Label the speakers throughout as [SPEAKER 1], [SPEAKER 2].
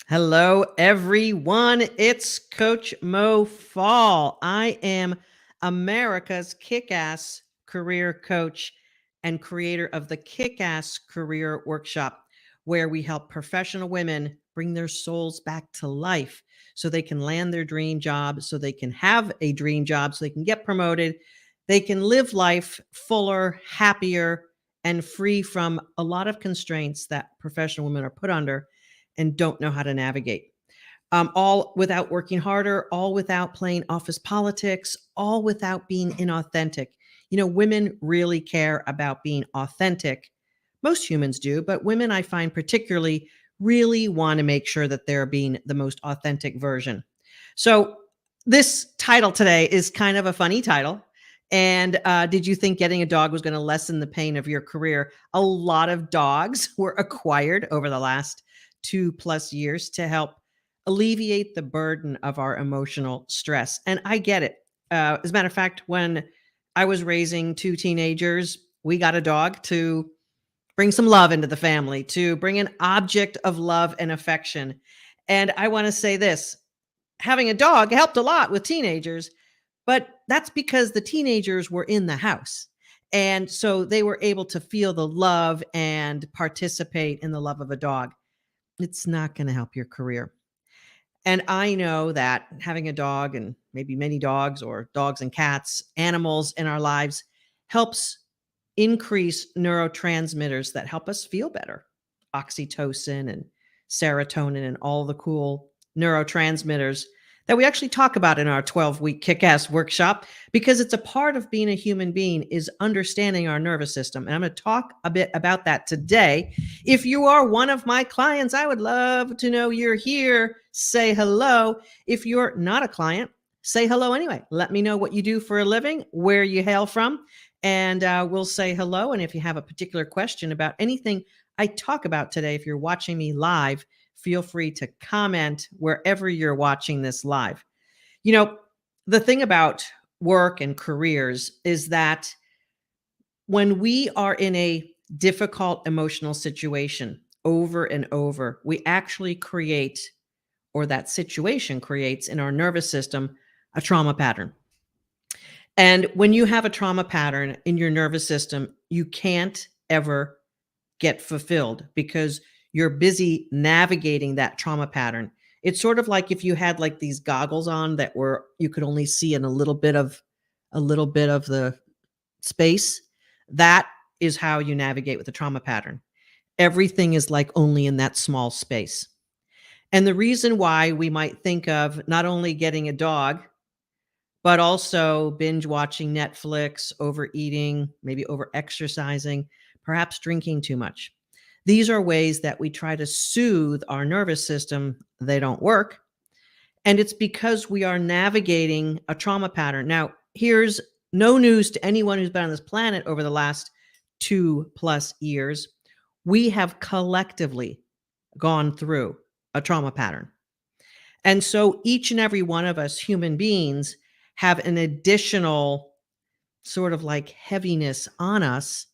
[SPEAKER 1] Hello, everyone. It's Coach Mo Fall. I am America's kick ass career coach and creator of the Kick Ass Career Workshop, where we help professional women bring their souls back to life so they can land their dream job, so they can have a dream job, so they can get promoted, they can live life fuller, happier, and free from a lot of constraints that professional women are put under and don't know how to navigate. All without working harder, all without playing office politics, all without being inauthentic. Women really care about being authentic. Most humans do, but women, I find particularly, really want to make sure that they're being the most authentic version. So, this title today is kind of a funny title. And did you think getting a dog was going to lessen the pain of your career? A lot of dogs were acquired over the last 2+ years to help alleviate the burden of our emotional stress. And I get it. As a matter of fact, when I was raising two teenagers, we got a dog to bring some love into the family, to bring an object of love and affection. And I want to say this: having a dog helped a lot with teenagers, but that's because the teenagers were in the house. And so they were able to feel the love and participate in the love of a dog. It's not going to help your career. And I know that having a dog, and maybe many dogs or dogs and cats, animals in our lives, helps increase neurotransmitters that help us feel better. Oxytocin and serotonin and all the cool neurotransmitters that we actually talk about in our 12-week kick-ass workshop, because it's a part of being a human being is understanding our nervous system. And I'm going to talk a bit about that today. If you are one of my clients, I would love to know you're here. Say hello. If you're not a client, say hello anyway. Let me know what you do for a living, where you hail from, and we'll say hello. And if you have a particular question about anything I talk about today, if you're watching me live, feel free to comment wherever you're watching this live. The thing about work and careers is that when we are in a difficult emotional situation over and over, we actually create, or that situation creates in our nervous system, a trauma pattern. And when you have a trauma pattern in your nervous system, you can't ever get fulfilled because you're busy navigating that trauma pattern. It's sort of like if you had like these goggles on that were you could only see in a little bit of the space. That is how you navigate with the trauma pattern. Everything is like only in that small space. And the reason why we might think of not only getting a dog, but also binge watching Netflix, overeating, maybe over exercising, perhaps drinking too much. These are ways that we try to soothe our nervous system. They don't work. And it's because we are navigating a trauma pattern. Now, here's no news to anyone who's been on this planet over the last 2+ years. We have collectively gone through a trauma pattern. And so each and every one of us human beings have an additional sort of like heaviness on us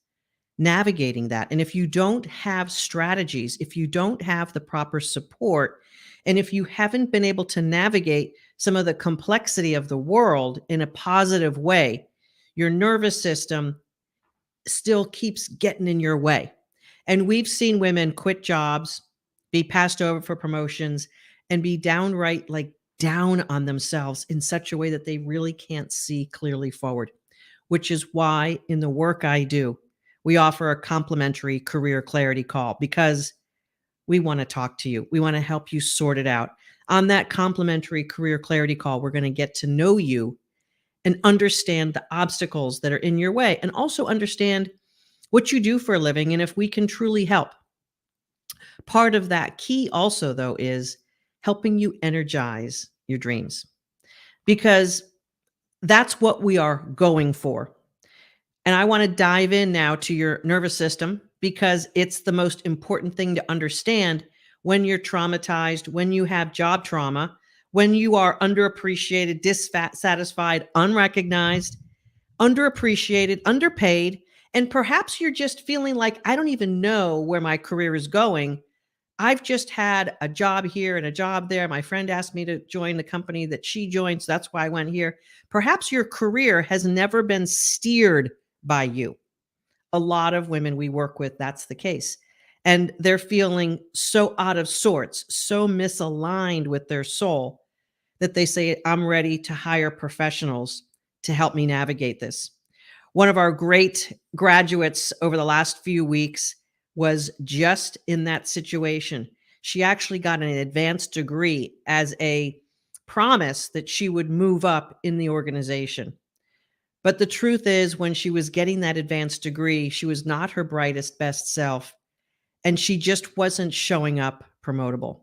[SPEAKER 1] navigating that. And if you don't have strategies, if you don't have the proper support, and if you haven't been able to navigate some of the complexity of the world in a positive way, your nervous system still keeps getting in your way. And we've seen women quit jobs, be passed over for promotions, and be downright like down on themselves in such a way that they really can't see clearly forward, which is why in the work I do, we offer a complimentary career clarity call, because we want to talk to you. We want to help you sort it out. On that complimentary career clarity call, we're going to get to know you and understand the obstacles that are in your way, and also understand what you do for a living and if we can truly help. Part of that key also, though, is helping you energize your dreams, because that's what we are going for. And I want to dive in now to your nervous system, because it's the most important thing to understand when you're traumatized, when you have job trauma, when you are underappreciated, dissatisfied, unrecognized, underappreciated, underpaid, and perhaps you're just feeling like, I don't even know where my career is going, I've just had a job here and a job there. My friend asked me to join the company that she joined, so that's why I went here. Perhaps your career has never been steered by you. A lot of women we work with, that's the case. And they're feeling so out of sorts, so misaligned with their soul that they say, I'm ready to hire professionals to help me navigate this. One of our great graduates over the last few weeks was just in that situation. She actually got an advanced degree as a promise that she would move up in the organization. But the truth is, when she was getting that advanced degree, she was not her brightest, best self, and she just wasn't showing up promotable.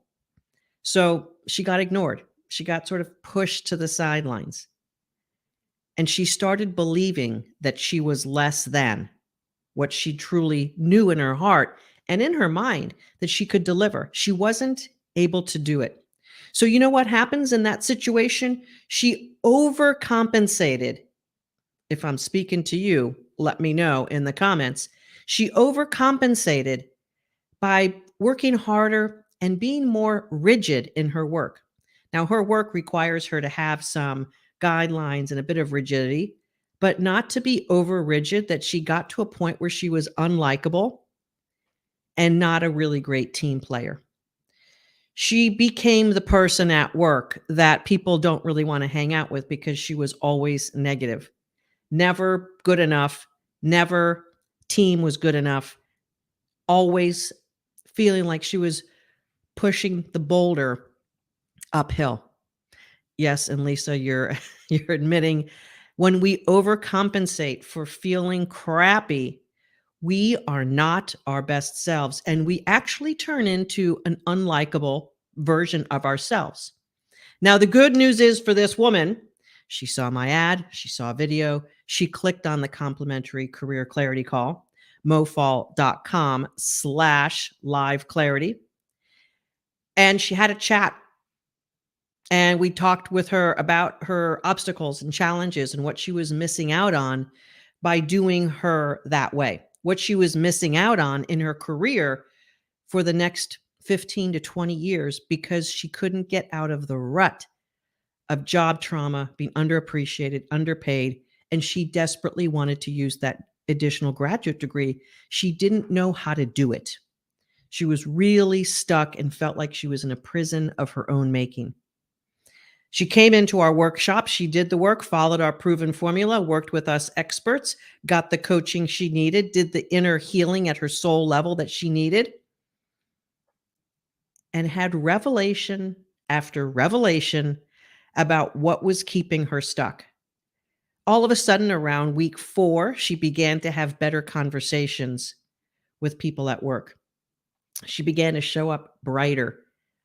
[SPEAKER 1] So she got ignored. She got sort of pushed to the sidelines. And she started believing that she was less than what she truly knew in her heart and in her mind that she could deliver. She wasn't able to do it. So, you know what happens in that situation? She overcompensated. If I'm speaking to you, let me know in the comments. She overcompensated by working harder and being more rigid in her work. Now, her work requires her to have some guidelines and a bit of rigidity, but not to be over rigid that she got to a point where she was unlikable and not a really great team player. She became the person at work that people don't really want to hang out with because she was always negative, never good enough, never team was good enough, always feeling like she was pushing the boulder uphill. Yes, and Lisa, you're you're admitting when we overcompensate for feeling crappy, we are not our best selves and we actually turn into an unlikable version of ourselves. Now, the good news is for this woman, she saw my ad, she saw a video, she clicked on the complimentary career clarity call, mofall.com/live clarity, and she had a chat. And we talked with her about her obstacles and challenges and what she was missing out on by doing her that way. What she was missing out on in her career for the next 15 to 20 years because she couldn't get out of the rut of job trauma, being underappreciated, underpaid, and she desperately wanted to use that additional graduate degree. She didn't know how to do it. She was really stuck and felt like she was in a prison of her own making. She came into our workshop. She did the work, followed our proven formula, worked with us experts, got the coaching she needed, did the inner healing at her soul level that she needed, and had revelation after revelation about what was keeping her stuck. All of a sudden, around week 4, she began to have better conversations with people at work. She began to show up brighter.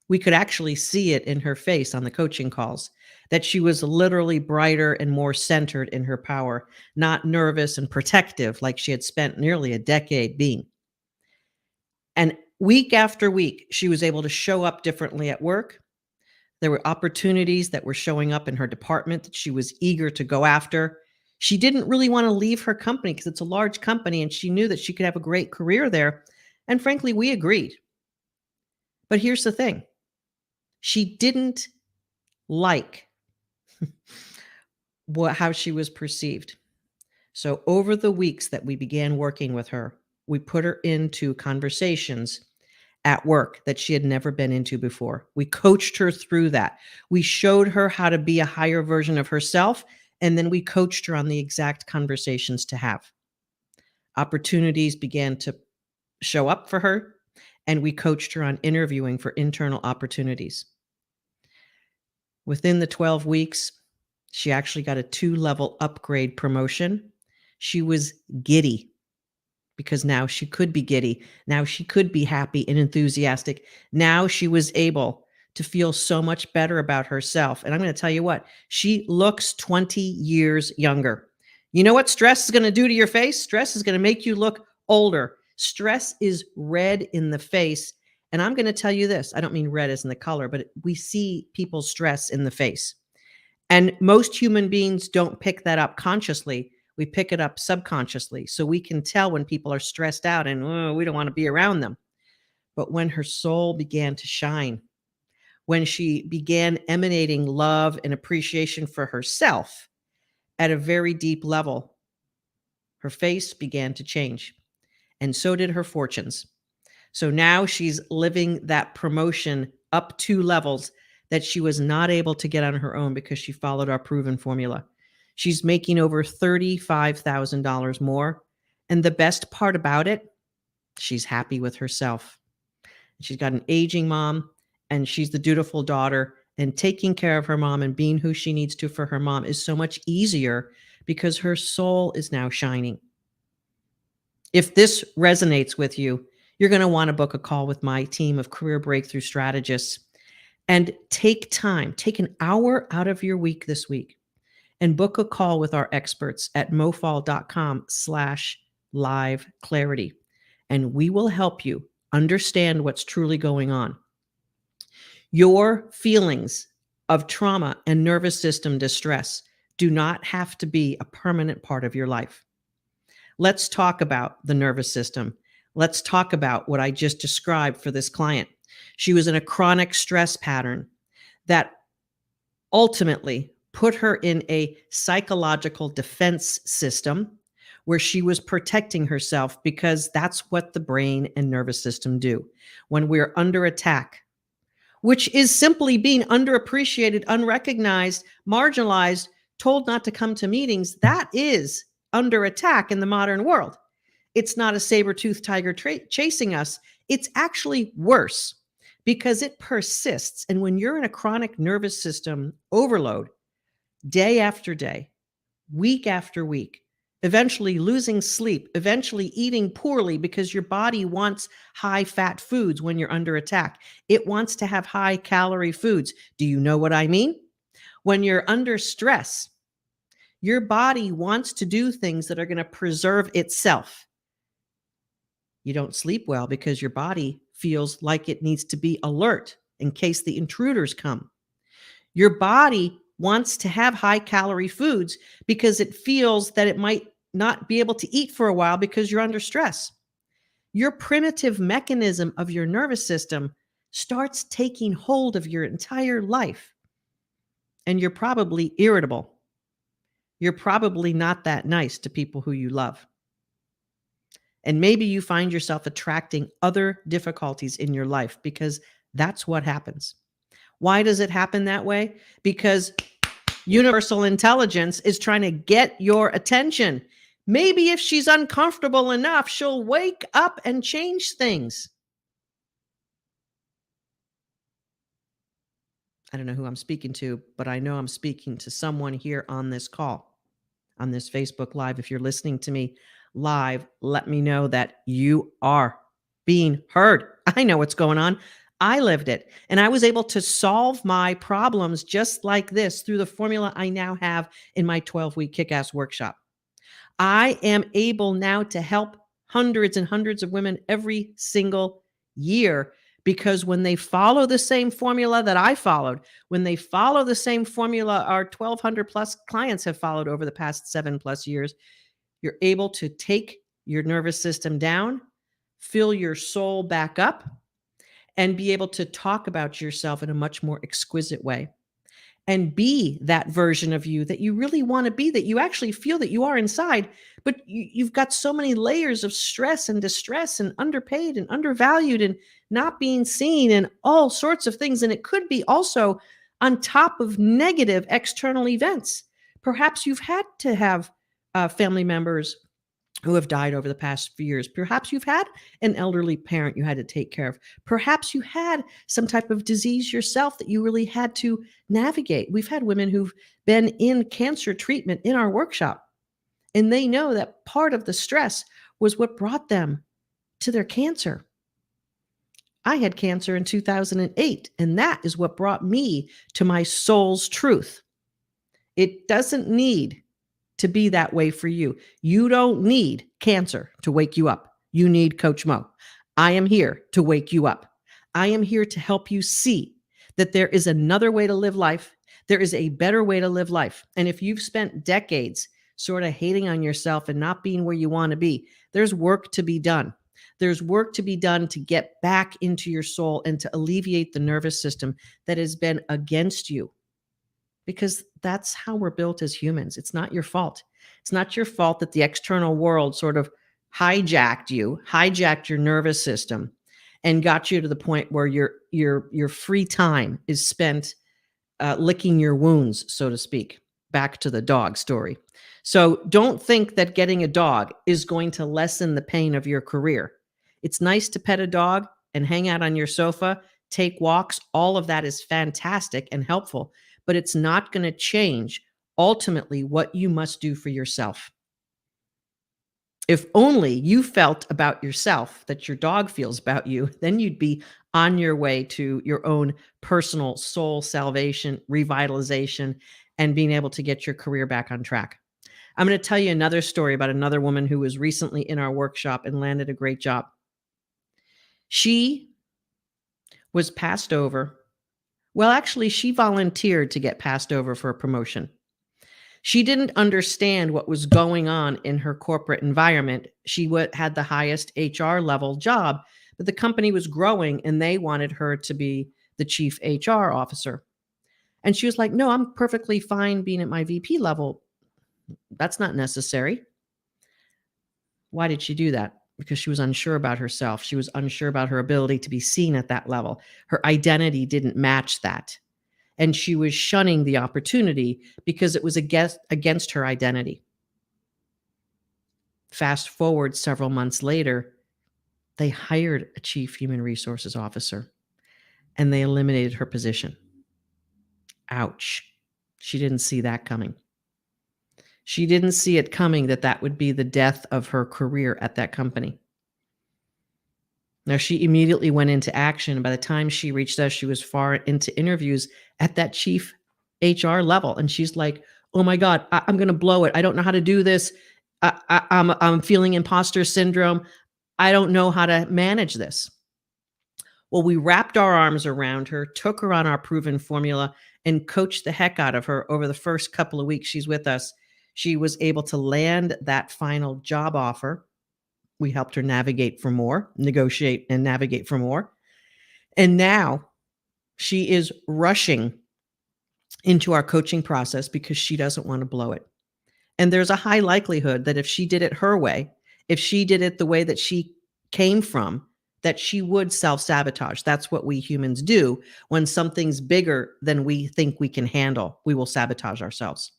[SPEAKER 1] We could actually see it in her face on the coaching calls, that she was literally brighter and more centered in her power, not nervous and protective like she had spent nearly a decade being. And week after week, she was able to show up differently at work. There were opportunities that were showing up in her department that she was eager to go after. She didn't really want to leave her company because it's a large company and she knew that she could have a great career there. And frankly, we agreed. But here's the thing. She didn't like how she was perceived. So over the weeks that we began working with her, we put her into conversations at work that she had never been into before. We coached her through that. We showed her how to be a higher version of herself, and then we coached her on the exact conversations to have. Opportunities began to show up for her, and we coached her on interviewing for internal opportunities. Within the 12 weeks, she actually got a 2-level upgrade promotion. She was giddy because now she could be giddy. Now she could be happy and enthusiastic. Now she was able to feel so much better about herself. And I'm going to tell you what, she looks 20 years younger. You know what stress is going to do to your face? Stress is going to make you look older. Stress is red in the face. And I'm going to tell you this. I don't mean red as in the color, but we see people's stress in the face. And most human beings don't pick that up consciously. We pick it up subconsciously. So we can tell when people are stressed out and we don't want to be around them. But when her soul began to shine, when she began emanating love and appreciation for herself at a very deep level, her face began to change, and so did her fortunes. So now she's living that promotion up 2 levels that she was not able to get on her own because she followed our proven formula. She's making over $35,000 more. And the best part about it, she's happy with herself. She's got an aging mom, and she's the dutiful daughter. And taking care of her mom and being who she needs to for her mom is so much easier because her soul is now shining. If this resonates with you, you're going to want to book a call with my team of career breakthrough strategists and take time, take an hour out of your week this week and book a call with our experts at mofall.com/live clarity. And we will help you understand what's truly going on. Your feelings of trauma and nervous system distress do not have to be a permanent part of your life. Let's talk about the nervous system. Let's talk about what I just described for this client. She was in a chronic stress pattern that ultimately put her in a psychological defense system where she was protecting herself because that's what the brain and nervous system do. When we're under attack, which is simply being underappreciated, unrecognized, marginalized, told not to come to meetings, that is under attack in the modern world. It's not a saber-toothed tiger chasing us. It's actually worse because it persists. And when you're in a chronic nervous system overload, day after day, week after week, eventually losing sleep, eventually eating poorly because your body wants high-fat foods when you're under attack. It wants to have high-calorie foods. Do you know what I mean? When you're under stress, your body wants to do things that are going to preserve itself. You don't sleep well because your body feels like it needs to be alert in case the intruders come. Your body wants to have high-calorie foods because it feels that it might not be able to eat for a while because you're under stress. Your primitive mechanism of your nervous system starts taking hold of your entire life. And you're probably irritable. You're probably not that nice to people who you love. And maybe you find yourself attracting other difficulties in your life because that's what happens. Why does it happen that way? Because universal intelligence is trying to get your attention. Maybe if she's uncomfortable enough, she'll wake up and change things. I don't know who I'm speaking to, but I know I'm speaking to someone here on this call, on this Facebook Live. If you're listening to me live, let me know that you are being heard. I know what's going on. I lived it, and I was able to solve my problems just like this through the formula I now have in my 12-week kick-ass workshop. I am able now to help hundreds and hundreds of women every single year because when they follow the same formula that I followed, when they follow the same formula our 1,200 plus clients have followed over the past 7+ years, you're able to take your nervous system down, fill your soul back up, and be able to talk about yourself in a much more exquisite way and be that version of you that you really want to be, that you actually feel that you are inside, but you've got so many layers of stress and distress and underpaid and undervalued and not being seen and all sorts of things. And it could be also on top of negative external events. Perhaps you've had to have family members who have died over the past few years. Perhaps you've had an elderly parent you had to take care of. Perhaps you had some type of disease yourself that you really had to navigate. We've had women who've been in cancer treatment in our workshop, and they know that part of the stress was what brought them to their cancer. I had cancer in 2008, and that is what brought me to my soul's truth. It doesn't need to be that way for you. You don't need cancer to wake you up. You need Coach Mo. I am here to wake you up. I am here to help you see that there is another way to live life. There is a better way to live life. And if you've spent decades sort of hating on yourself and not being where you want to be, there's work to be done. There's work to be done to get back into your soul and to alleviate the nervous system that has been against you, because that's how we're built as humans. It's not your fault. It's not your fault that the external world sort of hijacked you, hijacked your nervous system, and got you to the point where your free time is spent licking your wounds, so to speak. Back to the dog story. So don't think that getting a dog is going to lessen the pain of your career. It's nice to pet a dog and hang out on your sofa, take walks. All of that is fantastic and helpful, but it's not going to change ultimately what you must do for yourself. If only you felt about yourself that your dog feels about you, then you'd be on your way to your own personal soul salvation, revitalization, and being able to get your career back on track. I'm going to tell you another story about another woman who was recently in our workshop and landed a great job. She was passed over. Well, actually, she volunteered to get passed over for a promotion. She didn't understand what was going on in her corporate environment. She had the highest HR level job, but the company was growing and they wanted her to be the chief HR officer. And she was like, no, I'm perfectly fine being at my VP level. That's not necessary. Why did she do that? Because she was unsure about herself. She was unsure about her ability to be seen at that level. Her identity didn't match that. And she was shunning the opportunity because it was against her identity. Fast forward several months later, they hired a chief human resources officer and they eliminated her position. Ouch. She didn't see that coming. She didn't see it coming that would be the death of her career at that company. Now, she immediately went into action. By the time she reached us, she was far into interviews at that chief HR level. And she's like, oh my God, I'm going to blow it. I don't know how to do this. I'm feeling imposter syndrome. I don't know how to manage this. Well, we wrapped our arms around her, took her on our proven formula, and coached the heck out of her over the first couple of weeks she's with us. She was able to land that final job offer. We helped her navigate for more, negotiate and navigate for more. And now she is rushing into our coaching process because she doesn't want to blow it. And there's a high likelihood that if she did it her way, if she did it the way that she came from, that she would self-sabotage. That's what we humans do. When something's bigger than we think we can handle, we will sabotage ourselves.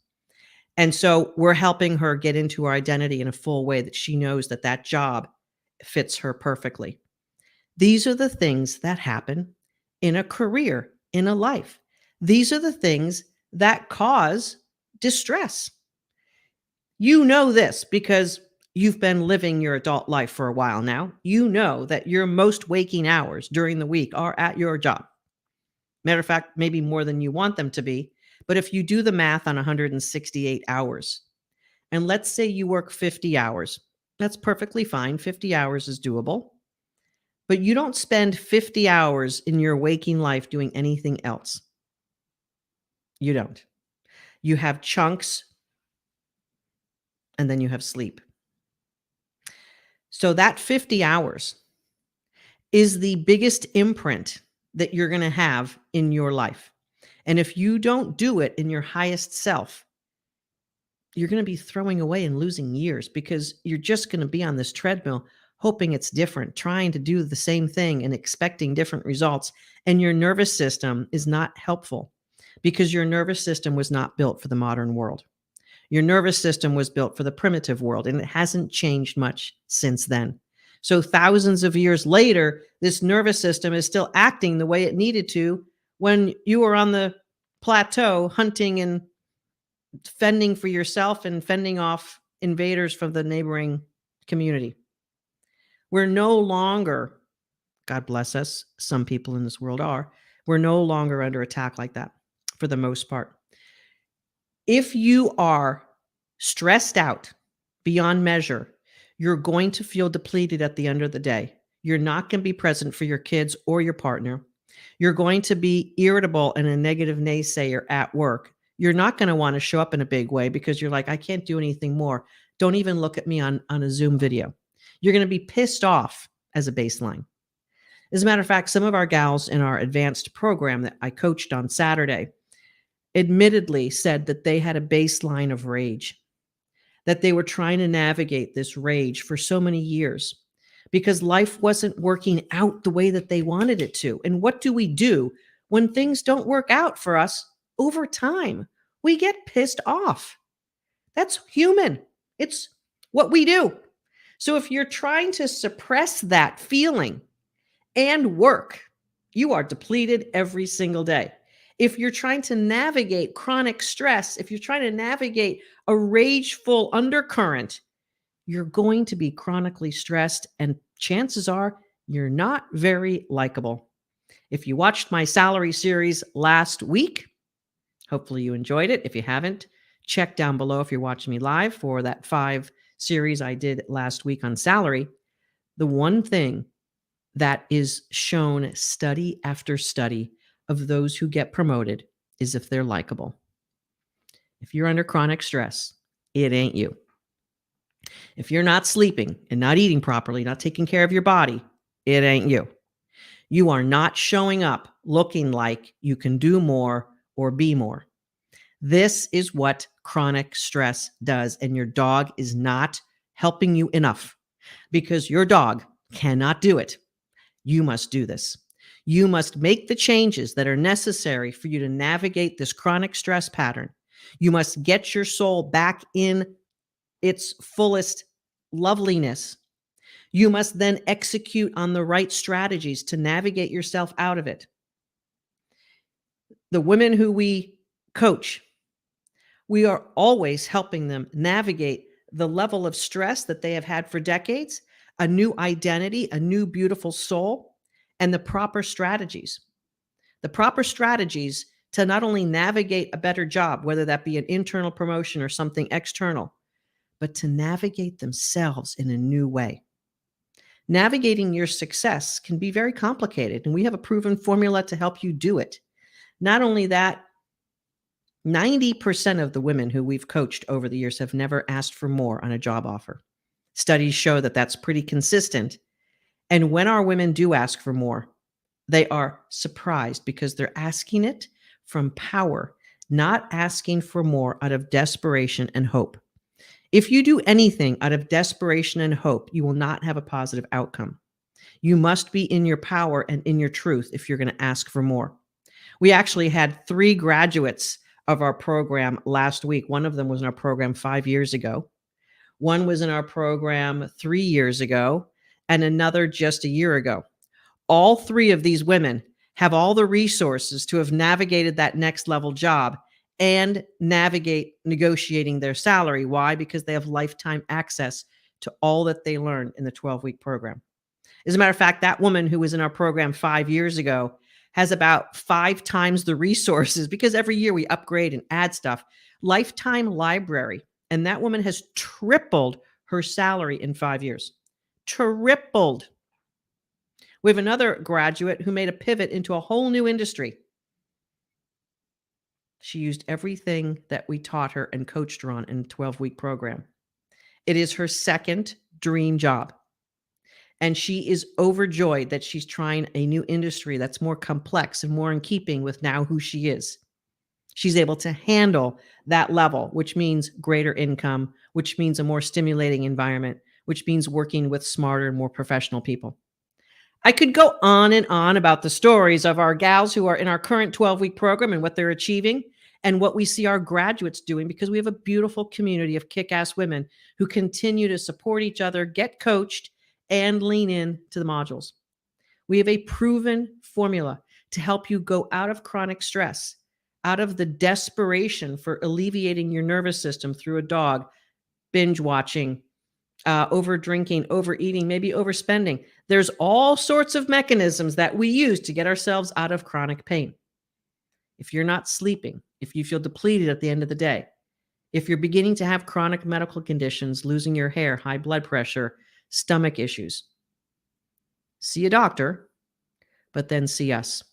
[SPEAKER 1] And so we're helping her get into her identity in a full way that she knows that job fits her perfectly. These are the things that happen in a career, in a life. These are the things that cause distress. You know this because you've been living your adult life for a while now. You know that your most waking hours during the week are at your job. Matter of fact, maybe more than you want them to be. But if you do the math on 168 hours, and let's say you work 50 hours, that's perfectly fine. 50 hours is doable. But you don't spend 50 hours in your waking life doing anything else. You don't. You have chunks, and then you have sleep. So that 50 hours is the biggest imprint that you're going to have in your life. And if you don't do it in your highest self, you're going to be throwing away and losing years because you're just going to be on this treadmill hoping it's different, trying to do the same thing and expecting different results. And your nervous system is not helpful because your nervous system was not built for the modern world. Your nervous system was built for the primitive world, and it hasn't changed much since then. So thousands of years later, this nervous system is still acting the way it needed to when you were on the plateau hunting and fending for yourself and fending off invaders from the neighboring community. We're no longer, God bless us, some people in this world are, we're no longer under attack like that for the most part. If you are stressed out beyond measure, you're going to feel depleted at the end of the day. You're not going to be present for your kids or your partner. You're going to be irritable and a negative naysayer at work. You're not going to want to show up in a big way because you're like, I can't do anything more. Don't even look at me on a Zoom video. You're going to be pissed off as a baseline. As a matter of fact, some of our gals in our advanced program that I coached on Saturday admittedly said that they had a baseline of rage, that they were trying to navigate this rage for so many years because life wasn't working out the way that they wanted it to. And what do we do when things don't work out for us over time? We get pissed off. That's human. It's what we do. So if you're trying to suppress that feeling and work, you are depleted every single day. If you're trying to navigate chronic stress, if you're trying to navigate a rageful undercurrent, you're going to be chronically stressed, and chances are you're not very likable. If you watched my salary series last week, hopefully you enjoyed it. If you haven't, check down below if you're watching me live for that 5 series I did last week on salary. The one thing that is shown study after study of those who get promoted is if they're likable. If you're under chronic stress, it ain't you. If you're not sleeping and not eating properly, not taking care of your body, it ain't you. You are not showing up looking like you can do more or be more. This is what chronic stress does, and your dog is not helping you enough because your dog cannot do it. You must do this. You must make the changes that are necessary for you to navigate this chronic stress pattern. You must get your soul back in its fullest loveliness. You must then execute on the right strategies to navigate yourself out of it. The women who we coach, we are always helping them navigate the level of stress that they have had for decades, a new identity, a new beautiful soul, and the proper strategies. The proper strategies to not only navigate a better job, whether that be an internal promotion or something external, but to navigate themselves in a new way. Navigating your success can be very complicated, and we have a proven formula to help you do it. Not only that, 90% of the women who we've coached over the years have never asked for more on a job offer. Studies show that that's pretty consistent. And when our women do ask for more, they are surprised because they're asking it from power, not asking for more out of desperation and hope. If you do anything out of desperation and hope, you will not have a positive outcome. You must be in your power and in your truth if you're going to ask for more. We actually had 3 graduates of our program last week. One of them was in our program 5 years ago. One was in our program 3 years ago, and another just a year ago. All 3 of these women have all the resources to have navigated that next level job and navigate negotiating their salary. Why? Because they have lifetime access to all that they learned in the 12-week program. As a matter of fact, that woman who was in our program 5 years ago has about 5 times the resources because every year we upgrade and add stuff. Lifetime library. And that woman has tripled her salary in 5 years. Tripled. We have another graduate who made a pivot into a whole new industry. She used everything that we taught her and coached her on in a 12-week program. It is her second dream job. And she is overjoyed that she's trying a new industry that's more complex and more in keeping with now who she is. She's able to handle that level, which means greater income, which means a more stimulating environment, which means working with smarter, more professional people. I could go on and on about the stories of our gals who are in our current 12-week program and what they're achieving and what we see our graduates doing because we have a beautiful community of kick-ass women who continue to support each other, get coached, and lean in to the modules. We have a proven formula to help you go out of chronic stress, out of the desperation for alleviating your nervous system through a dog, binge watching, over drinking, overeating, maybe overspending. There's all sorts of mechanisms that we use to get ourselves out of chronic pain. If you're not sleeping, if you feel depleted at the end of the day, if you're beginning to have chronic medical conditions, losing your hair, high blood pressure, stomach issues, see a doctor, but then see us.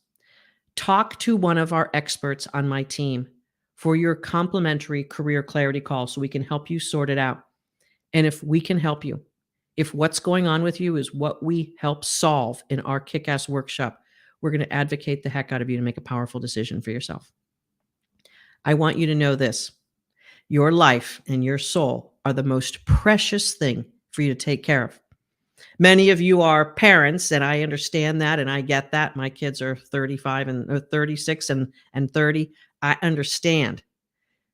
[SPEAKER 1] Talk to one of our experts on my team for your complimentary career clarity call so we can help you sort it out. And if we can help you, If what's going on with you is what we help solve in our kick-ass workshop, we're going to advocate the heck out of you to make a powerful decision for yourself. I want you to know this. Your life and your soul are the most precious thing for you to take care of. Many of you are parents, and I understand that, and I get that. My kids are 35 and or 36 and 30. I understand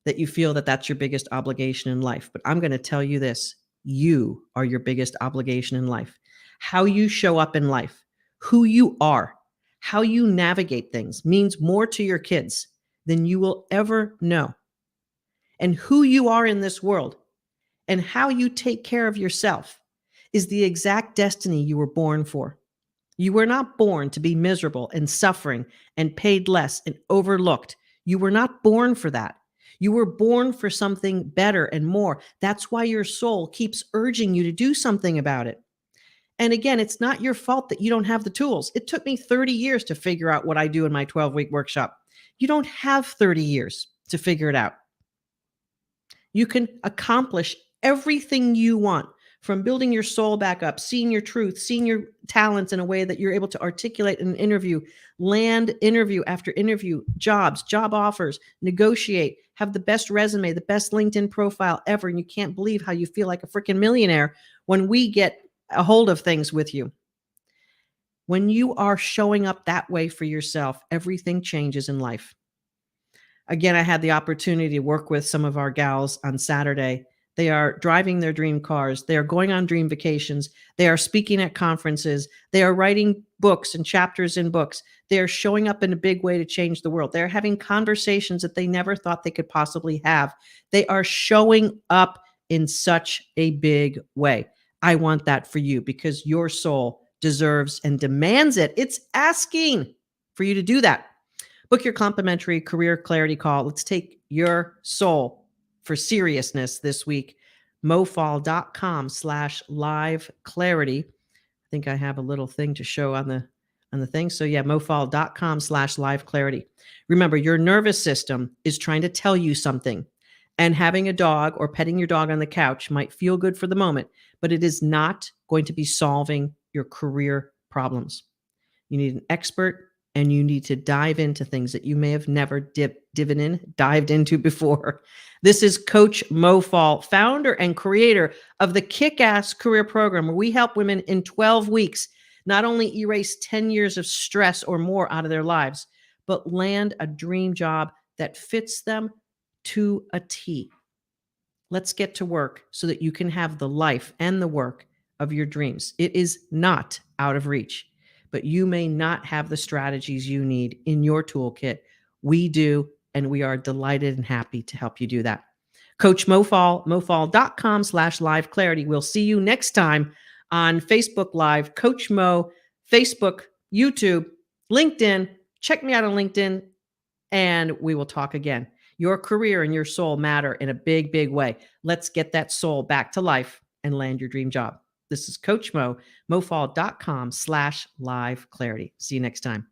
[SPEAKER 1] that you feel that that's your biggest obligation in life. But I'm going to tell you this. You are your biggest obligation in life. How you show up in life, who you are, how you navigate things means more to your kids than you will ever know. And who you are in this world and how you take care of yourself is the exact destiny you were born for. You were not born to be miserable and suffering and paid less and overlooked. You were not born for that. You were born for something better and more. That's why your soul keeps urging you to do something about it. And again, it's not your fault that you don't have the tools. It took me 30 years to figure out what I do in my 12-week workshop. You don't have 30 years to figure it out. You can accomplish everything you want, from building your soul back up, seeing your truth, seeing your talents in a way that you're able to articulate in an interview, land interview after interview, jobs, job offers, negotiate, have the best resume, the best LinkedIn profile ever. And you can't believe how you feel like a freaking millionaire when we get a hold of things with you. When you are showing up that way for yourself, everything changes in life. Again, I had the opportunity to work with some of our gals on Saturday. They are driving their dream cars. They are going on dream vacations. They are speaking at conferences. They are writing books and chapters in books. They are showing up in a big way to change the world. They're having conversations that they never thought they could possibly have. They are showing up in such a big way. I want that for you because your soul deserves and demands it. It's asking for you to do that. Book your complimentary career clarity call. Let's take your soul for seriousness this week. mofall.com/live clarity. I think I have a little thing to show on the thing. So yeah, mofall.com/live clarity. Remember, your nervous system is trying to tell you something. And having a dog or petting your dog on the couch might feel good for the moment, but it is not going to be solving your career problems. You need an expert, and you need to dive into things that you may have never dived into before. This is Coach Mo Fall, founder and creator of the Kick-Ass Career Program, where we help women in 12 weeks not only erase 10 years of stress or more out of their lives, but land a dream job that fits them to a T. Let's get to work so that you can have the life and the work of your dreams. It is not out of reach, but you may not have the strategies you need in your toolkit. We do, and we are delighted and happy to help you do that. Coach Mo Fall, mofall.com/live clarity. We'll see you next time on Facebook Live, Coach Mo, Facebook, YouTube, LinkedIn. Check me out on LinkedIn, and we will talk again. Your career and your soul matter in a big, big way. Let's get that soul back to life and land your dream job. This is Coach Mo, mofall.com/live clarity. See you next time.